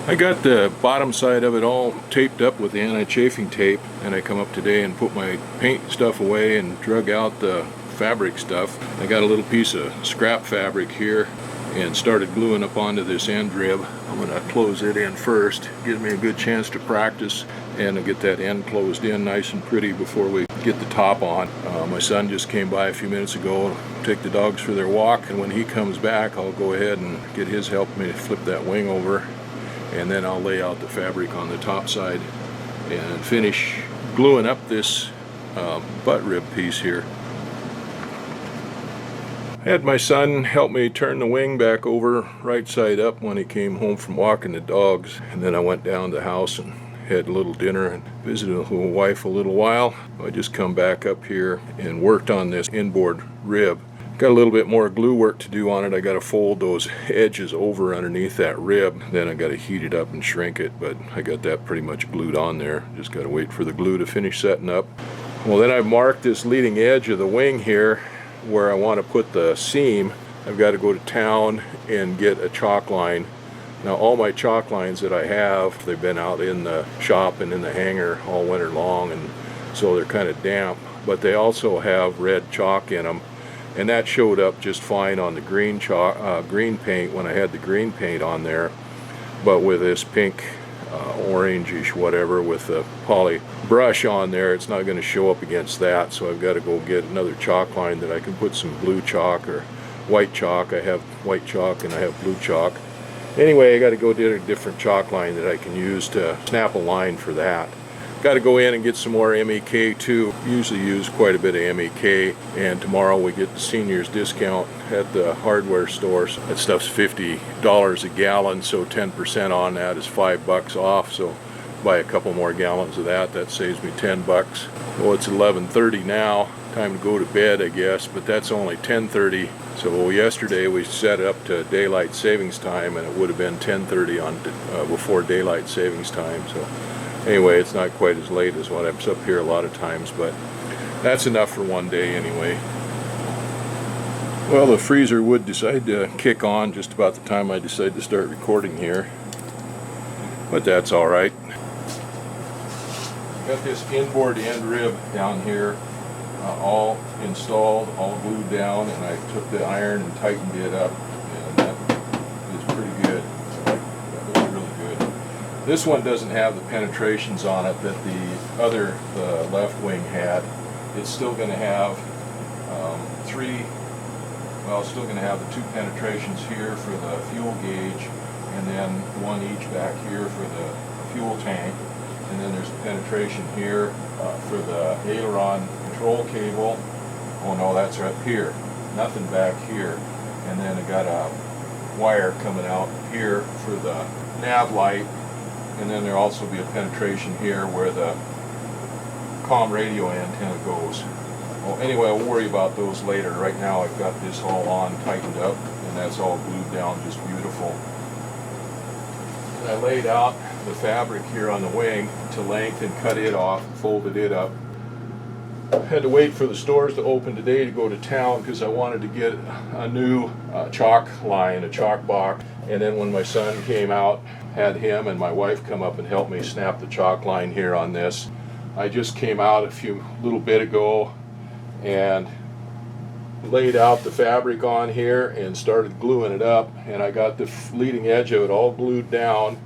I got the bottom side of it all taped up with the anti-chafing tape, and I come up today and put my paint stuff away and drug out the fabric stuff. I got a little piece of scrap fabric here and started gluing up onto this end rib. I'm going to close it in first, gives me a good chance to practice and to get that end closed in nice and pretty before we get the top on. My son just came by a few minutes ago to take the dogs for their walk, and when he comes back I'll go ahead and get his help me flip that wing over, and then I'll lay out the fabric on the top side and finish gluing up this butt rib piece here. I had my son help me turn the wing back over right side up when he came home from walking the dogs, and then I went down to the house and had a little dinner and visited the wife a little while. I just come back up here and worked on this inboard rib. Got a little bit more glue work to do on it. I got to fold those edges over underneath that rib. Then I got to heat it up and shrink it, but I got that pretty much glued on there. Just got to wait for the glue to finish setting up. Well, then I've marked this leading edge of the wing here where I want to put the seam. I've got to go to town and get a chalk line. Now all my chalk lines that I have, they've been out in the shop and in the hangar all winter long, and so they're kind of damp, but they also have red chalk in them, and that showed up just fine on the green chalk, green paint when I had the green paint on there. But with this pink orangish whatever with the poly brush on there, it's not going to show up against that, so I've got to go get another chalk line that I can put some blue chalk or white chalk. I have white chalk and I have blue chalk. Anyway, I got to go get a different chalk line that I can use to snap a line for that. Got to go in and get some more MEK too. Usually use quite a bit of MEK, and tomorrow we get the seniors discount at the hardware stores. That stuff's $50 a gallon, so 10% on that is $5 off. So buy a couple more gallons of that. That saves me $10. Well, it's 11:30 now. Time to go to bed, I guess, but that's only 10:30. So yesterday we set it up to daylight savings time, and it would have been 10:30 on before daylight savings time. So anyway, it's not quite as late as what I'm up here a lot of times, but that's enough for one day anyway. Well, the freezer would decide to kick on just about the time I decide to start recording here, but that's all right. Got this inboard end rib down here all installed, all glued down, and I took the iron and tightened it up, and that is pretty good. That looks really good. This one doesn't have the penetrations on it that the left wing had. It's still going to have still going to have the two penetrations here for the fuel gauge, and then one each back here for the fuel tank, and then there's a penetration here for the aileron control cable. Oh no, that's up here. Nothing back here. And then I got a wire coming out here for the nav light, and then there'll also be a penetration here where the comm radio antenna goes. Well, anyway, I'll worry about those later. Right now I've got this all on, tightened up, and that's all glued down just beautiful. And I laid out the fabric here on the wing to length and cut it off, folded it up. Had to wait for the stores to open today to go to town because I wanted to get a new chalk line, a chalk box. And then when my son came out, had him and my wife come up and help me snap the chalk line here on this. I just came out a little bit ago and laid out the fabric on here and started gluing it up, and I got the leading edge of it all glued down.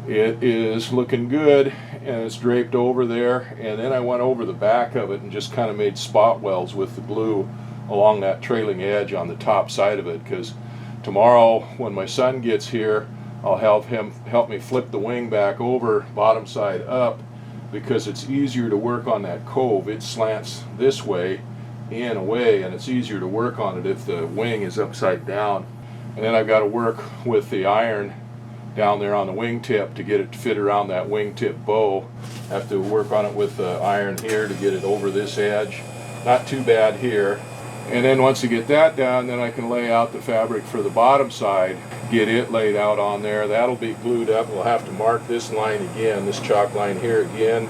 It is looking good, and it's draped over there, and then I went over the back of it and just kind of made spot welds with the glue along that trailing edge on the top side of it, because tomorrow when my son gets here I'll have him help me flip the wing back over bottom side up, because it's easier to work on that cove. It slants this way in away, and it's easier to work on it if the wing is upside down. And then I've got to work with the iron down there on the wingtip to get it to fit around that wingtip bow. I have to work on it with the iron here to get it over this edge. Not too bad here. And then once you get that done, then I can lay out the fabric for the bottom side, get it laid out on there. That'll be glued up. We'll have to mark this line again, this chalk line here again,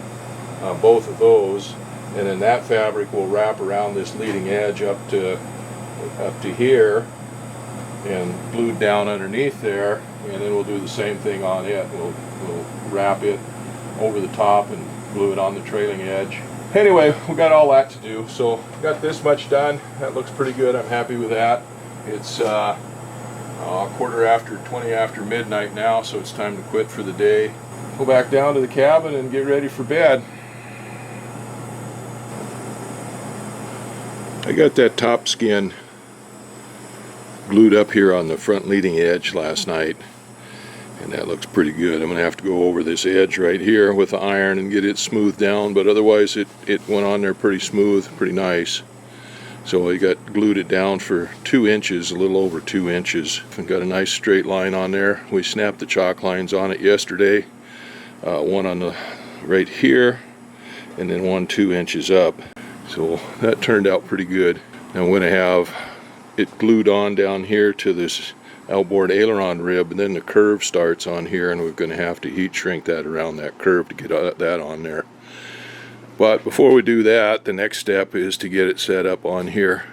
both of those, and then that fabric will wrap around this leading edge up to here, and glued down underneath there, and then we'll do the same thing on it. We'll wrap it over the top and glue it on the trailing edge. Anyway, we got all that to do, so got this much done. That looks pretty good. I'm happy with that. It's 20 after midnight now, so it's time to quit for the day. Go back down to the cabin and get ready for bed. I got that top skin glued up here on the front leading edge last night, and that looks pretty good. I'm going to have to go over this edge right here with the iron and get it smoothed down, but otherwise it went on there pretty smooth, pretty nice. So I got glued it down for 2 inches, a little over 2 inches, and got a nice straight line on there. We snapped the chalk lines on it yesterday, one on the right here, and then one 2 inches up. So that turned out pretty good. Now I'm going to have it glued on down here to this outboard aileron rib, and then the curve starts on here, and we're going to have to heat shrink that around that curve to get that on there. But before we do that, the next step is to get it set up on here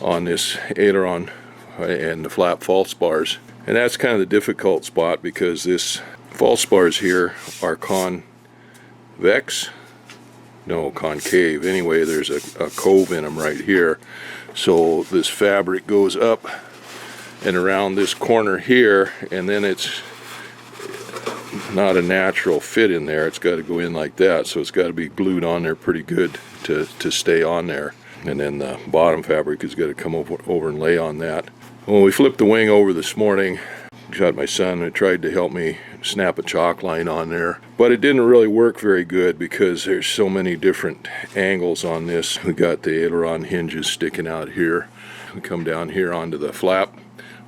on this aileron and the flap false bars. And that's kind of the difficult spot because this false bars here are concave. Anyway, there's a cove in them right here. So this fabric goes up and around this corner here, and then it's not a natural fit in there. It's got to go in like that, so it's got to be glued on there pretty good to stay on there. And then the bottom fabric has got to come over and lay on that. When we flipped the wing over this morning, got my son who tried to help me snap a chalk line on there, but it didn't really work very good because there's so many different angles on this. We got the aileron hinges sticking out here. We come down here onto the flap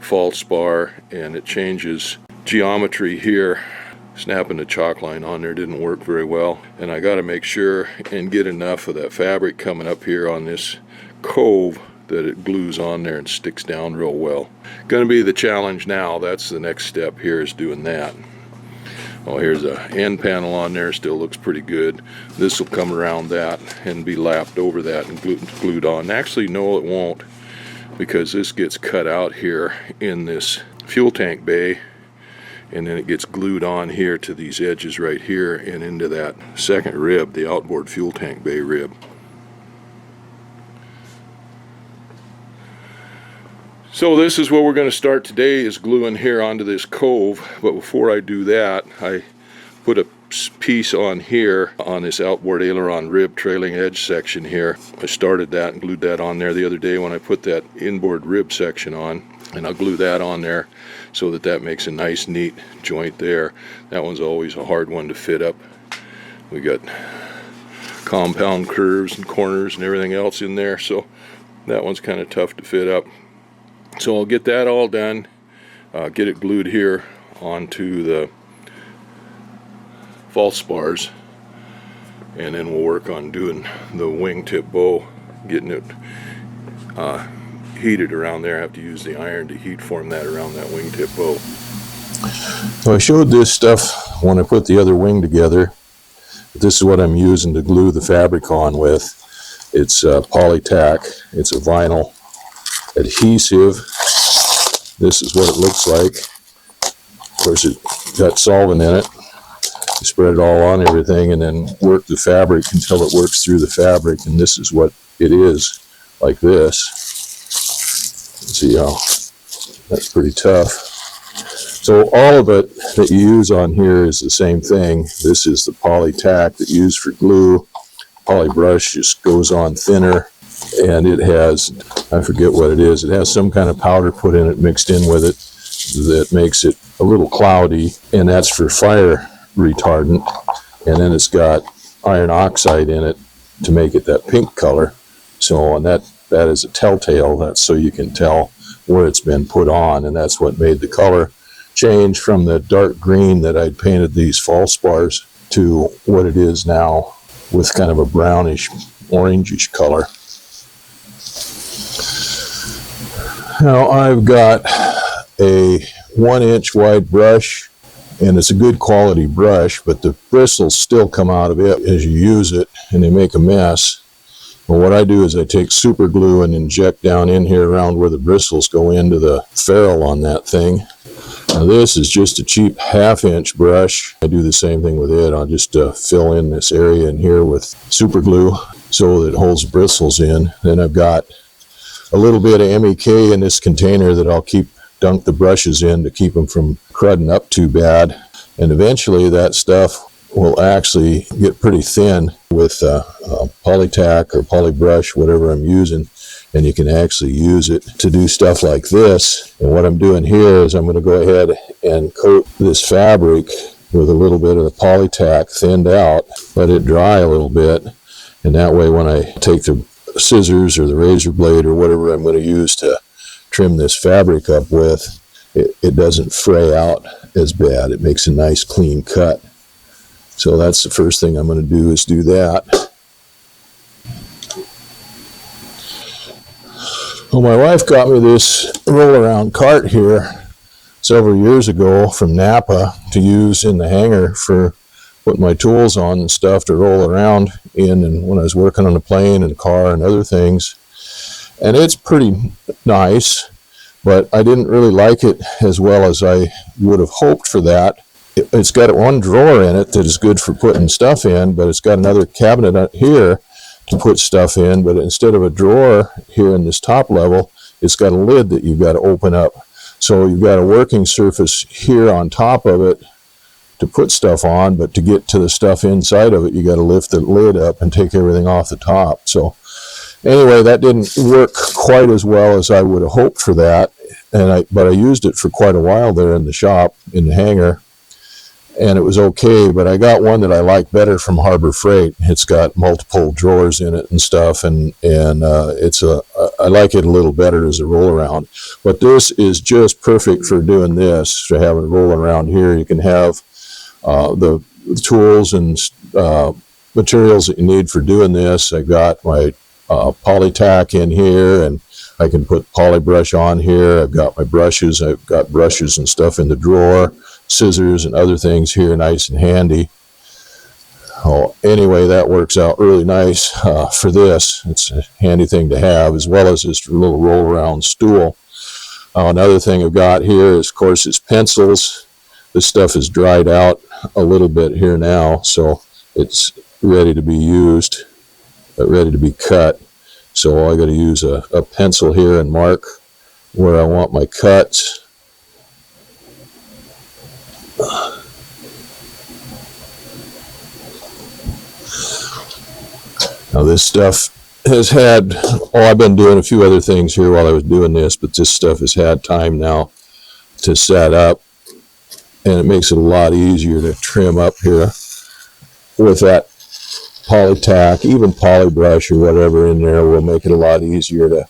false bar, and it changes geometry here. Snapping the chalk line on there didn't work very well, and I got to make sure and get enough of that fabric coming up here on this cove that it glues on there and sticks down real well. Going to be the challenge now. That's the next step here, is doing that. Oh, here's a end panel on there, still looks pretty good. This will come around that and be lapped over that and glued on. Actually, no, it won't, because this gets cut out here in this fuel tank bay, and then it gets glued on here to these edges right here and into that second rib, the outboard fuel tank bay rib. So this is what we're going to start today, is gluing here onto this cove. But before I do that, I put a piece on here on this outboard aileron rib trailing edge section here. I started that and glued that on there the other day when I put that inboard rib section on, and I'll glue that on there so that makes a nice neat joint there. That one's always a hard one to fit up. We got compound curves and corners and everything else in there, so that one's kind of tough to fit up. So I'll get that all done, get it glued here onto the false bars, and then we'll work on doing the wingtip bow, getting it heated around there. I have to use the iron to heat form that around that wingtip bow. So I showed this stuff when I put the other wing together. This is what I'm using to glue the fabric on with. It's Polytack. It's a vinyl adhesive. This is what it looks like. Of course, it got solvent in it. You spread it all on everything and then work the fabric until it works through the fabric, and this is what it is, like this. See how that's pretty tough. So all of it that you use on here is the same thing. This is the Polytack that you use for glue. Polybrush just goes on thinner, and it has, I forget what it is, it has some kind of powder put in it, mixed in with it, that makes it a little cloudy, and that's for fire retardant. And then it's got iron oxide in it to make it that pink color. So, and that is a telltale. That's so you can tell where it's been put on, and that's what made the color change from the dark green that I'd painted these false bars to what it is now, with kind of a brownish, orangish color. Now I've got a 1-inch wide brush, and it's a good quality brush, but the bristles still come out of it as you use it, and they make a mess. Well, what I do is I take super glue and inject down in here around where the bristles go into the ferrule on that thing. Now this is just a cheap 1/2-inch brush. I do the same thing with it. I'll just fill in this area in here with super glue so that it holds bristles in. Then I've got a little bit of MEK in this container that I'll dunk the brushes in to keep them from crudding up too bad. And eventually that stuff will actually get pretty thin with Polytack or Polybrush, whatever I'm using, and you can actually use it to do stuff like this. And what I'm doing here is I'm going to go ahead and coat this fabric with a little bit of the Polytack thinned out, let it dry a little bit, and that way when I take the scissors or the razor blade or whatever I'm going to use to trim this fabric up with, it doesn't fray out as bad. It makes a nice clean cut. So that's the first thing I'm going to do, is do that. Well, my wife got me this roll-around cart here several years ago from Napa to use in the hangar for putting my tools on and stuff to roll around in, and when I was working on a plane and a car and other things. And it's pretty nice, but I didn't really like it as well as I would have hoped for that. It's got one drawer in it that is good for putting stuff in, but it's got another cabinet out here to put stuff in, but instead of a drawer here in this top level, it's got a lid that you've got to open up. So you've got a working surface here on top of it to put stuff on, but to get to the stuff inside of it, you got to lift the lid up and take everything off the top. So anyway, that didn't work quite as well as I would have hoped for that, but I used it for quite a while there in the shop, in the hangar, and it was okay. But I got one that I like better from Harbor Freight. It's got multiple drawers in it and stuff, and I like it a little better as a roll around. But this is just perfect for doing this, to have it roll around here. You can have the tools and materials that you need for doing this. I got my Polytack in here, and I can put Polybrush on here. I've got my brushes. I've got brushes and stuff in the drawer, scissors and other things here, nice and handy. Oh, anyway, that works out really nice for this. It's a handy thing to have, as well as this little roll around stool. Another thing I've got here is, of course, is pencils. This stuff is dried out a little bit here now, so it's ready to be used, ready to be cut. So all I got to use a pencil here and mark where I want my cuts. Now this stuff has had, I've been doing a few other things here while I was doing this, but this stuff has had time now to set up, and it makes it a lot easier to trim up here with that Polytack. Even Polybrush or whatever in there will make it a lot easier to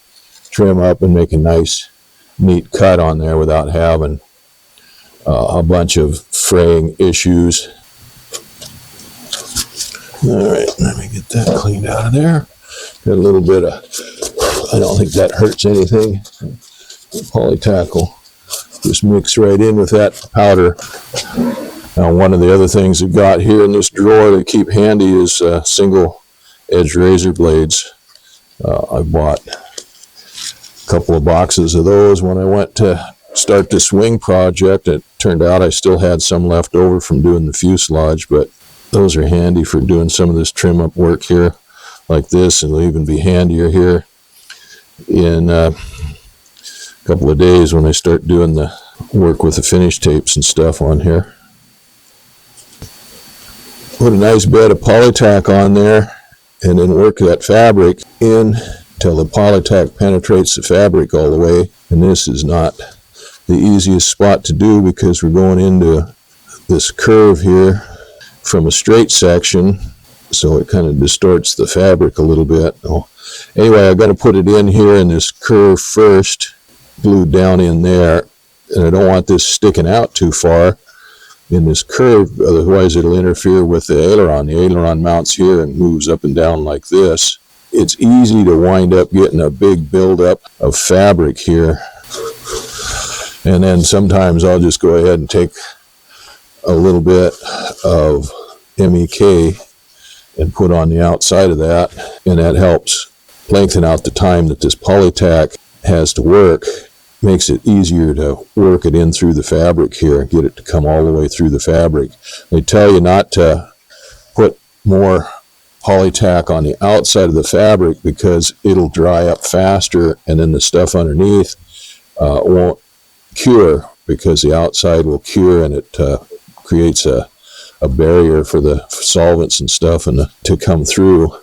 trim up and make a nice, neat cut on there without having a bunch of fraying issues. All right, let me get that cleaned out of there. Got a little bit of, I don't think that hurts anything. Polytack will just mix right in with that powder. Now, one of the other things I've got here in this drawer to keep handy is single edge razor blades. I bought a couple of boxes of those when I went to start this wing project. It turned out I still had some left over from doing the fuselage, but those are handy for doing some of this trim up work here like this, and they'll even be handier here in a couple of days when I start doing the work with the finish tapes and stuff on here. Put a nice bed of Polytack on there, and then work that fabric in till the Polytack penetrates the fabric all the way. And this is not the easiest spot to do because we're going into this curve here from a straight section, so it kind of distorts the fabric a little bit. Anyway, I've got to put it in here in this curve first, glued down in there, and I don't want this sticking out too far in this curve, otherwise it'll interfere with the aileron. The aileron mounts here and moves up and down like this. It's easy to wind up getting a big buildup of fabric here, and then sometimes I'll just go ahead and take a little bit of MEK and put on the outside of that, and that helps lengthen out the time that this Polytack has to work. Makes it easier to work it in through the fabric here, get it to come all the way through the fabric. They tell you not to put more Polytack on the outside of the fabric because it'll dry up faster, and then the stuff underneath won't cure, because the outside will cure, and it creates a barrier for the solvents and stuff to come through.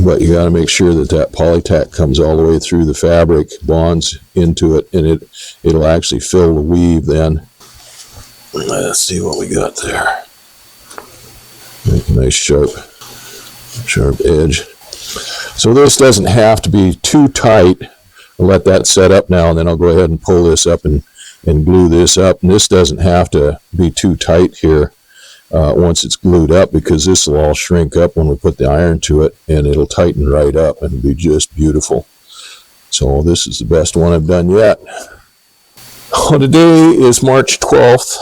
But you got to make sure that that Polytack comes all the way through the fabric, bonds into it, and it'll actually fill the weave then. Let's see what we got there. Nice sharp edge. So this doesn't have to be too tight. I'll let that set up now, and then I'll go ahead and pull this up and glue this up. And this doesn't have to be too tight here once it's glued up, because this will all shrink up when we put the iron to it, and it'll tighten right up and be just beautiful. So this is the best one I've done yet. Well, today is March 12th,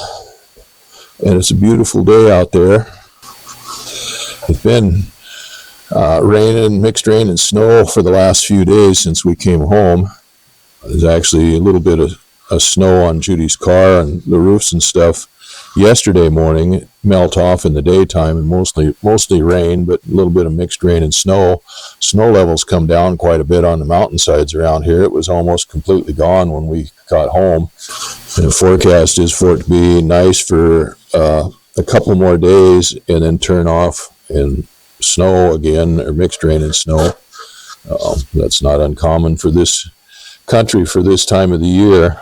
and it's a beautiful day out there. It's been raining, mixed rain and snow for the last few days since we came home. There's actually a little bit of snow on Judy's car and the roofs and stuff yesterday morning. It melt off in the daytime, and mostly rain, but a little bit of mixed rain and snow. Snow levels come down quite a bit on the mountainsides around here. It was almost completely gone when we got home. And the forecast is for it to be nice for a couple more days, and then turn off and snow again, or mixed rain and snow. That's not uncommon for this country for this time of the year.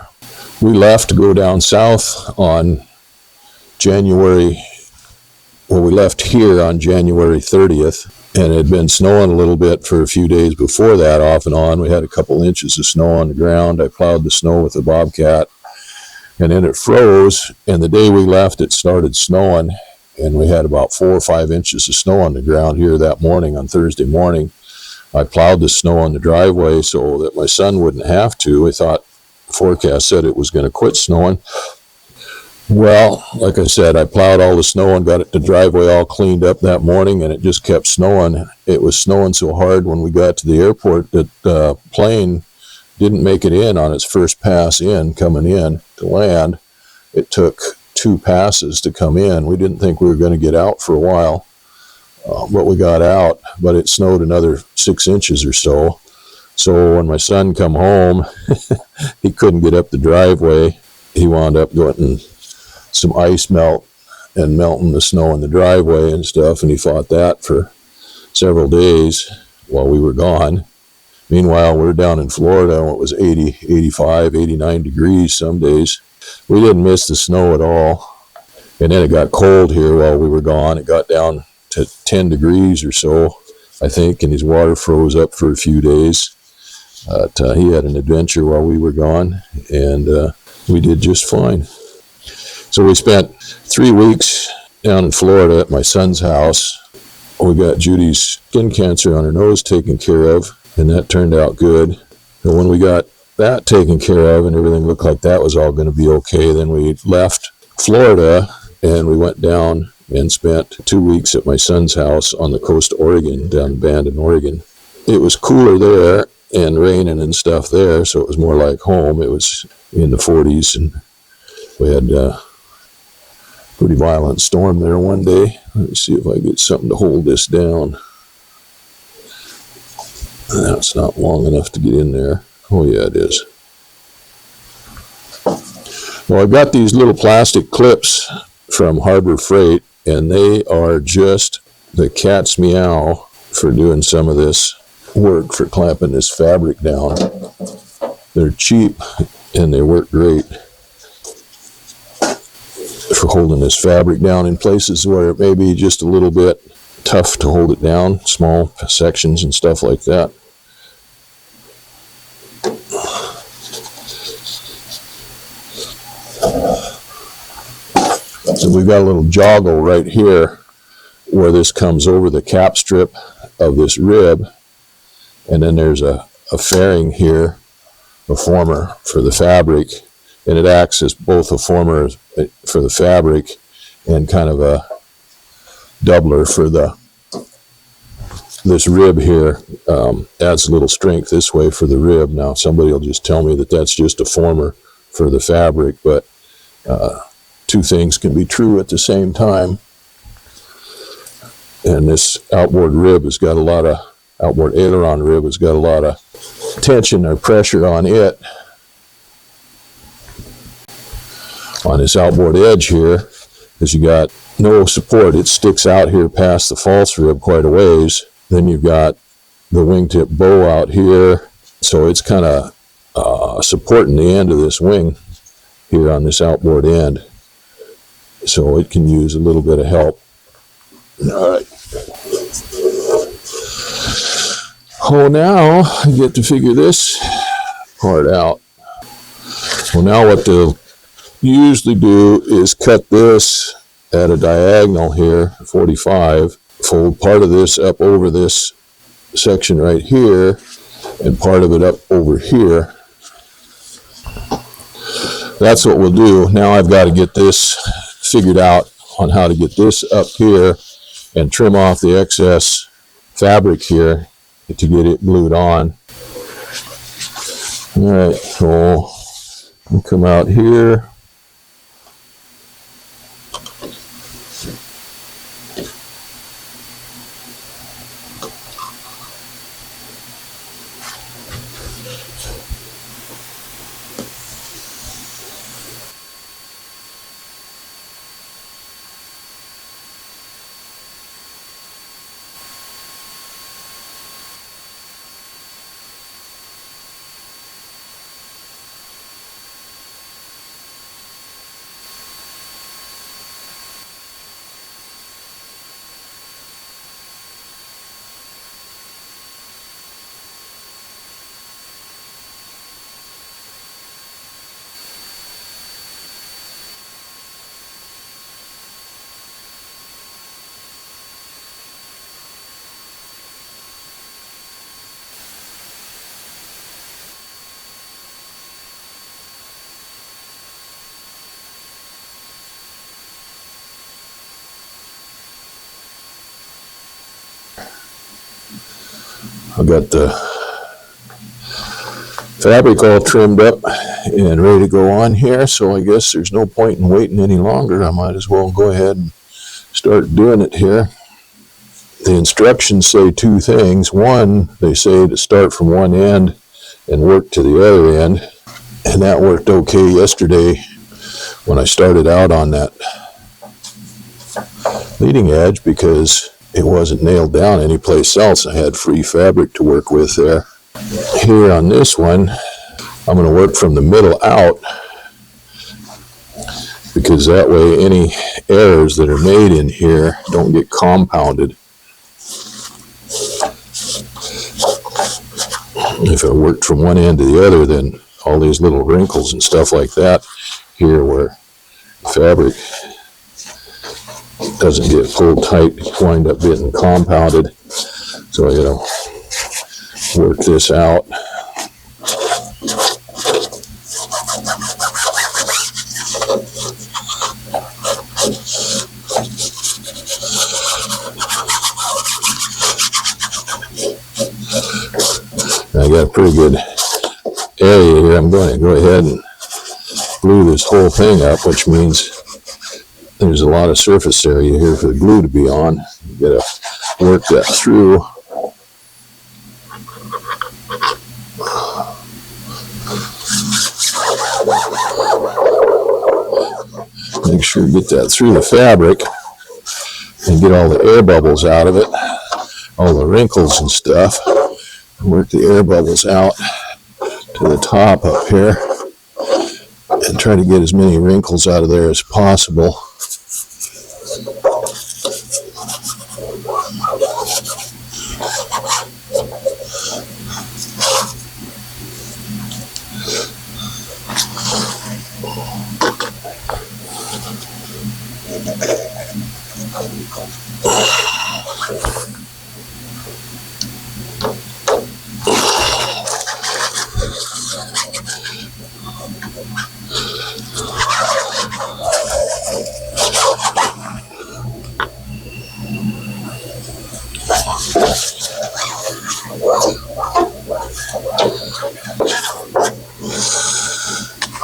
We left to go down south on we left here on January 30th, and it had been snowing a little bit for a few days before that, off and on. We had a couple inches of snow on the ground. I plowed the snow with a Bobcat, and then it froze, and the day we left it started snowing, and we had about 4 or 5 inches of snow on the ground here that morning, on Thursday morning. I plowed the snow on the driveway so that my son wouldn't have to. I thought the forecast said it was going to quit snowing. Well, like I said, I plowed all the snow and got the driveway all cleaned up that morning, and it just kept snowing. It was snowing so hard when we got to the airport that the plane didn't make it in on its first pass in, coming in to land. It took 2 passes to come in. We didn't think we were going to get out for a while, but we got out. But it snowed another 6 inches or so. So when my son come home, he couldn't get up the driveway. He wound up getting some ice melt and melting the snow in the driveway and stuff, and he fought that for several days while we were gone. Meanwhile, we're down in Florida, and it was 80, 85, 89 degrees some days. We didn't miss the snow at all. And then it got cold here while we were gone. It got down to 10 degrees or so, I think, and his water froze up for a few days. But he had an adventure while we were gone, and we did just fine. So we spent 3 weeks down in Florida at my son's house. We got Judy's skin cancer on her nose taken care of, and that turned out good. And when we got that taken care of and everything looked like that was all going to be okay, then we left Florida and we went down and spent 2 weeks at my son's house on the coast of Oregon, down in Bandon, Oregon. It was cooler there and raining and stuff there, so it was more like home. It was in the 40s, and we had pretty violent storm there one day. Let me see if I get something to hold this down. That's not long enough to get in there. Oh yeah, it is. Well, I've got these little plastic clips from Harbor Freight, and they are just the cat's meow for doing some of this work, for clamping this fabric down. They're cheap and they work great for holding this fabric down in places where it may be just a little bit tough to hold it down, small sections and stuff like that. So we've got a little joggle right here where this comes over the cap strip of this rib, and then there's a fairing here, a former for the fabric, and it acts as both a former for the fabric and kind of a doubler for the this rib here adds a little strength this way for the rib. Now somebody will just tell me that that's just a former for the fabric, but two things can be true at the same time. And this outboard rib has got a lot of, outboard aileron rib has got a lot of tension or pressure on it. On this outboard edge here, because you got no support, it sticks out here past the false rib quite a ways. Then you've got the wingtip bow out here, so it's kind of supporting the end of this wing here on this outboard end. So it can use a little bit of help. All right. Oh, now I get to figure this part out. Well, now what they'll usually do is cut this at a diagonal here, 45, fold part of this up over this section right here, and part of it up over here. That's what we'll do. Now I've got to get this figured out on how to get this up here and trim off the excess fabric here to get it glued on. All right, so we'll come out here. I've got the fabric all trimmed up and ready to go on here, so I guess there's no point in waiting any longer. I might as well go ahead and start doing it here. The instructions say two things. One, they say to start from one end and work to the other end, and that worked okay yesterday when I started out on that leading edge because it wasn't nailed down anyplace else. I had free fabric to work with there. Here on this one, I'm going to work from the middle out because that way any errors that are made in here don't get compounded. If I worked from one end to the other, then all these little wrinkles and stuff like that here where fabric doesn't get pulled tight, wind up getting compounded. So I gotta work this out. I got a pretty good area here. I'm going to go ahead and glue this whole thing up, which means there's a lot of surface area here for the glue to be on. You gotta work that through. Make sure you get that through the fabric and get all the air bubbles out of it, all the wrinkles and stuff. Work the air bubbles out to the top up here and try to get as many wrinkles out of there as possible.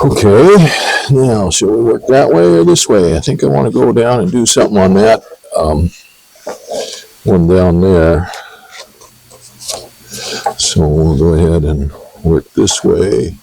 Okay, now shall we work that way or this way? I think I want to go down and do something on that one down there. So we'll go ahead and work this way.